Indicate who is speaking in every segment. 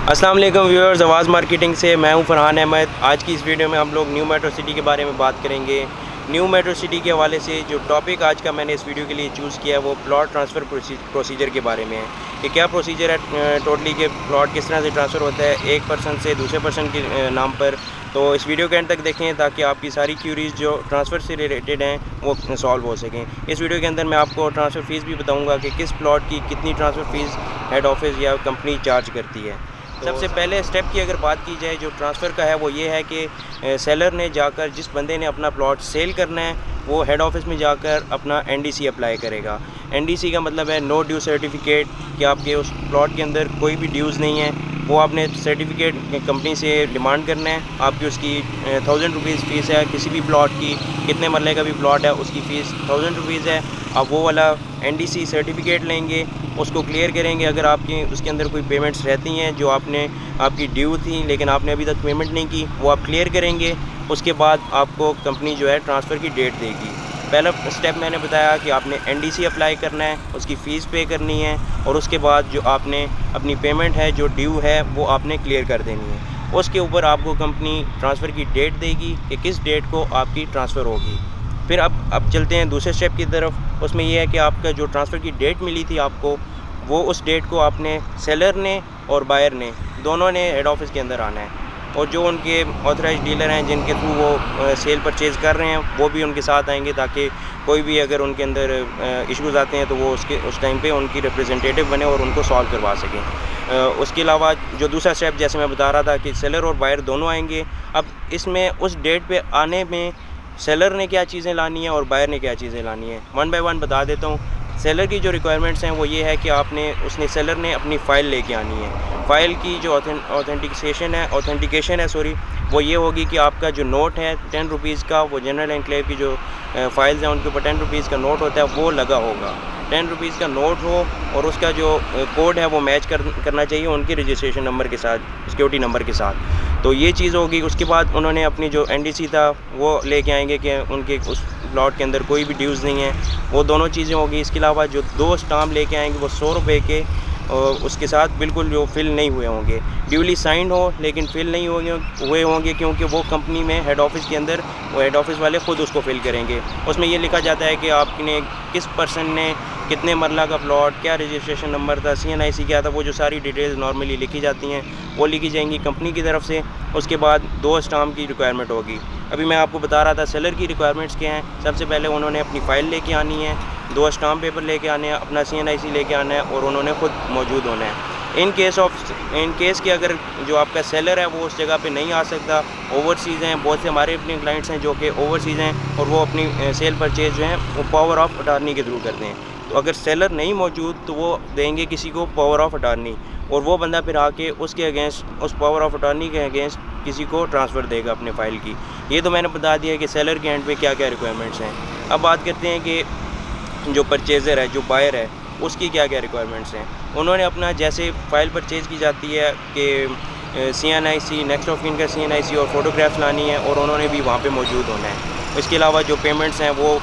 Speaker 1: अस्सलाम वालेकुम व्यूअर्स, आवाज़ मार्केटिंग से मैं हूं फरहान अहमद। आज की इस वीडियो में हम लोग न्यू मेट्रो सिटी के बारे में बात करेंगे। न्यू मेट्रो सिटी के हवाले से जो टॉपिक आज का मैंने इस वीडियो के लिए चूज़ किया है वो प्लॉट ट्रांसफ़र प्रोसीजर के बारे में है कि क्या प्रोसीजर है टोटली के प्लॉट किस तरह से ट्रांसफ़र होता है एक पर्सन से दूसरे पर्सन के नाम पर। तो इस वीडियो के एंड तक देखें ताकि आपकी सारी क्यूरीज़ जो ट्रांसफ़र से रिलेटेड हैं वो सॉल्व हो सकें। इस वीडियो के अंदर मैं आपको ट्रांसफ़र फ़ीस भी बताऊँगा कि किस प्लॉट की कितनी ट्रांसफ़र फ़ीस हेड ऑफिस या कंपनी चार्ज करती है। सबसे पहले स्टेप की अगर बात की जाए जो ट्रांसफ़र का है वो ये है कि सेलर ने जाकर जिस बंदे ने अपना प्लॉट सेल करना है वो हेड ऑफिस में जाकर अपना एनडीसी अप्लाई करेगा। एनडीसी का मतलब है नो ड्यू सर्टिफिकेट, कि आपके उस प्लॉट के अंदर कोई भी ड्यूज़ नहीं है। वो आपने सर्टिफिकेट कंपनी से डिमांड करना है। आपकी उसकी 1000 रुपीज़ फ़ीस है। किसी भी प्लॉट की कितने मरले का भी प्लॉट है उसकी फ़ीस 1000 रुपीज़ है। आप वो वाला एनडीसी सर्टिफिकेट लेंगे, उसको क्लियर करेंगे। अगर आपकी उसके अंदर कोई पेमेंट्स रहती हैं जो आपकी ड्यू थी लेकिन आपने अभी तक पेमेंट नहीं की, वो आप क्लियर करेंगे। उसके बाद आपको कंपनी जो है ट्रांसफ़र की डेट देगी। पहला स्टेप मैंने बताया कि आपने एनडीसी अप्लाई करना है, उसकी फ़ीस पे करनी है और उसके बाद जो आपने अपनी पेमेंट है जो ड्यू है वो आपने क्लियर कर देनी है। उसके ऊपर आपको कंपनी ट्रांसफ़र की डेट देगी कि किस डेट को आपकी ट्रांसफ़र होगी। फिर अब चलते हैं दूसरे स्टेप की तरफ। उसमें यह है कि आपका जो ट्रांसफ़र की डेट मिली थी आपको, वो उस डेट को आपने सेलर ने और बायर ने दोनों ने हेड ऑफिस के अंदर आना है और जो उनके ऑथराइज़ डीलर हैं जिनके थ्रू वो सेल परचेज़ कर रहे हैं वो भी उनके साथ आएंगे ताकि कोई भी अगर उनके अंदर इश्यूज़ आते हैं तो वो उस टाइम पे उनकी रिप्रेजेंटेटिव बने और उनको सॉल्व करवा सकें। उसके अलावा जो दूसरा स्टेप जैसे मैं बता रहा था कि सेलर और बायर दोनों आएंगे। अब इसमें उस डेट पे आने में सेलर ने क्या चीज़ें लानी है और बायर ने क्या चीज़ें लानी है, वन बाय वन बता देता हूँ। सेलर की जो रिक्वायरमेंट्स हैं वो ये है कि सेलर ने अपनी फ़ाइल लेके आनी है। फ़ाइल की जो ऑथेंटिकेशन है वो ये होगी कि आपका जो नोट है 10 रुपीज़ का, वो जनरल एनक्लेव की जो फ़ाइल्स हैं उनके ऊपर 10 रुपीज़ का नोट होता है वो लगा होगा। 10 रुपीज़ का नोट हो और उसका जो कोड है वो मैच करना चाहिए उनके रजिस्ट्रेशन नंबर के साथ, सिक्योरिटी नंबर के साथ। तो ये चीज़ होगी। उसके बाद उन्होंने अपनी जो एनडीसी था वो लेके आएंगे कि उनके उस प्लॉट के अंदर कोई भी ड्यूज़ नहीं है, वो दोनों चीज़ें होगी। इसके अलावा जो 2 स्टाम्प लेके आएंगे वो 100 रुपये के, और उसके साथ बिल्कुल जो फिल नहीं हुए होंगे, ड्यूली साइंड हो लेकिन फिल नहीं हुए होंगे क्योंकि वो कंपनी में हेड ऑफिस के अंदर वो हेड ऑफिस वाले ख़ुद उसको फिल करेंगे। उसमें ये लिखा जाता है कि आपने किस पर्सन ने कितने मरला का प्लॉट, क्या रजिस्ट्रेशन नंबर था, CNIC क्या था, वो जो सारी डिटेल्स नॉर्मली लिखी जाती हैं वो लिखी जाएंगी कंपनी की तरफ से। उसके बाद 2 स्टाम्प की रिक्वायरमेंट होगी। अभी मैं आपको बता रहा था सेलर की रिक्वायरमेंट्स क्या हैं। सबसे पहले उन्होंने अपनी फ़ाइल लेके आनी है, 2 स्टाम्प पेपर लेके आने हैं, अपना CNIC लेके आना है और उन्होंने ख़ुद मौजूद होना है। इन केस के अगर जो आपका सेलर है वो उस जगह पे नहीं आ सकता, ओवरसीज़ हैं, बहुत से हमारे अपने क्लाइंट्स हैं जो कि ओवरसीज़ हैं और वो अपनी सेल परचेज जो हैं वो पावर ऑफ अटॉर्नी के थ्रू करते हैं। तो अगर सेलर नहीं मौजूद तो वो देंगे किसी को पावर ऑफ अटॉर्नी और वो बंदा फिर आके उसके अगेंस्ट, उस पावर ऑफ अटॉर्नी के अगेंस्ट किसी को ट्रांसफ़र देगा अपने फ़ाइल की। ये तो मैंने बता दिया कि सेलर के एंड पे क्या क्या रिक्वायरमेंट्स हैं। अब बात करते हैं कि जो परचेज़र है, जो बायर है, उसकी क्या क्या रिक्वायरमेंट्स हैं। उन्होंने अपना जैसे फ़ाइल परचेज़ की जाती है कि CNIC, नेक्स्ट ऑफ किन का CNIC और फ़ोटोग्राफ्स लानी है और उन्होंने भी वहाँ पे मौजूद होना है। इसके अलावा जो पेमेंट्स हैं वो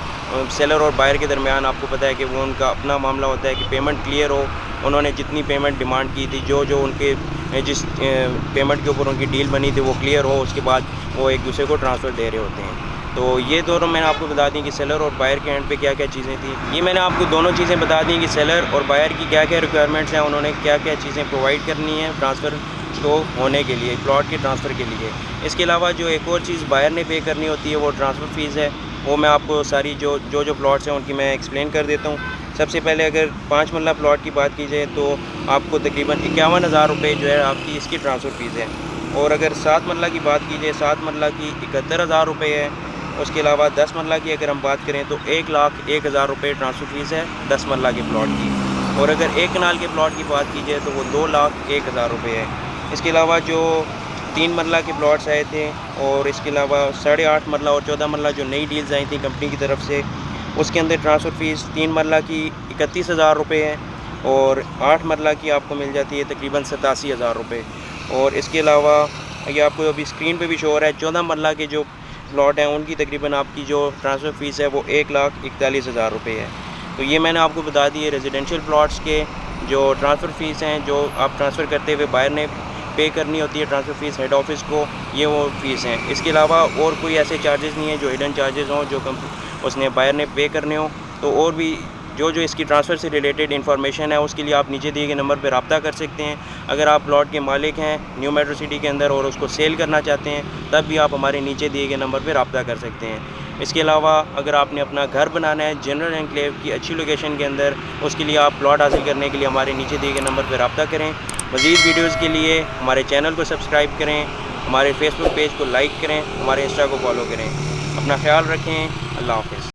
Speaker 1: सेलर और बायर के दरमियान आपको पता है कि वो उनका अपना मामला होता है कि पेमेंट क्लियर हो। उन्होंने जितनी पेमेंट डिमांड की थी, जो उनके जिस पेमेंट के ऊपर उनकी डील बनी थी वो क्लियर हो, उसके बाद वो एक दूसरे को ट्रांसफ़र दे रहे होते हैं। तो ये दोनों मैंने आपको बता दी कि सेलर और बायर के एंड पे क्या क्या चीज़ें थी। ये मैंने आपको दोनों चीज़ें बता दी कि सेलर और बायर की क्या क्या रिक्वायरमेंट्स हैं, उन्होंने क्या क्या चीज़ें प्रोवाइड करनी है ट्रांसफ़र को होने के लिए, प्लॉट के ट्रांसफ़र के लिए। इसके अलावा जो एक और चीज़ बायर ने पे करनी होती है वो ट्रांसफ़र फ़ीस है। वो मैं आपको सारी जो प्लॉट्स हैं उनकी मैं एक्सप्लेन कर देता हूँ। सबसे पहले अगर 5 मरला प्लॉट की बात की जाए तो आपको तकरीबन 51,000 रुपये जो है आपकी इसकी ट्रांसफ़र फ़ीस है। और अगर 7 मरला की बात की जाए, 7 मरला की 71,000 रुपये है। उसके अलावा 10 मरला की अगर हम बात करें तो 1,01,000 रुपये ट्रांसफ़र फ़ीस है 10 मरला के प्लॉट की। और अगर 1 कनाल के प्लॉट की बात की जाए तो वो 2,01,000 रुपये है। इसके अलावा जो 3 मरला के प्लॉट्स आए थे और इसके अलावा 8.5 मरला और 14 मरला जो नई डील्स आई थी कंपनी की तरफ से, उसके अंदर ट्रांसफ़र फ़ीस 3 मरला की 31,000 रुपये है और 8 मरला की आपको मिल जाती है तकरीबन 87,000 रुपये। और इसके अलावा ये आपको अभी स्क्रीन पे भी शो हो रहा है, 14 मरला के जो प्लॉट हैं उनकी तकरीबन आपकी जो ट्रांसफ़र फ़ीस है वो 1,41,000 रुपये है। तो ये मैंने आपको बता दी है रेजिडेंशियल प्लॉट्स के जो ट्रांसफ़र फ़ीस हैं, जो आप ट्रांसफ़र करते हुए बायर ने पे करनी होती है ट्रांसफ़र फ़ीस हेड ऑफ़िस को, ये वो फ़ीस हैं। इसके अलावा और कोई ऐसे चार्जेस नहीं हैं जो हिडन चार्जेस हों, जो उसने बायर ने पे करने हों। तो और भी जो इसकी ट्रांसफ़र से रिलेटेड इन्फॉर्मेशन है, उसके लिए आप नीचे दिए गए नंबर पर रब्ता कर सकते हैं। अगर आप प्लॉट के मालिक हैं न्यू मेट्रो सिटी के अंदर और उसको सेल करना चाहते हैं, तब भी आप हमारे नीचे दिए गए नंबर पर रब्ता कर सकते हैं। इसके अलावा अगर आपने अपना घर बनाना है जनरल एनक्लेव की अच्छी लोकेशन के अंदर, उसके लिए आप प्लॉट हासिल करने के लिए हमारे नीचे दिए गए नंबर पर रब्ता करें। मज़ीद वीडियोज़ के लिए हमारे चैनल को सब्सक्राइब करें, हमारे फेसबुक पेज को लाइक करें, हमारे इंस्टा को फॉलो करें। अपना ख्याल रखें। अल्लाह हाफ़िज़।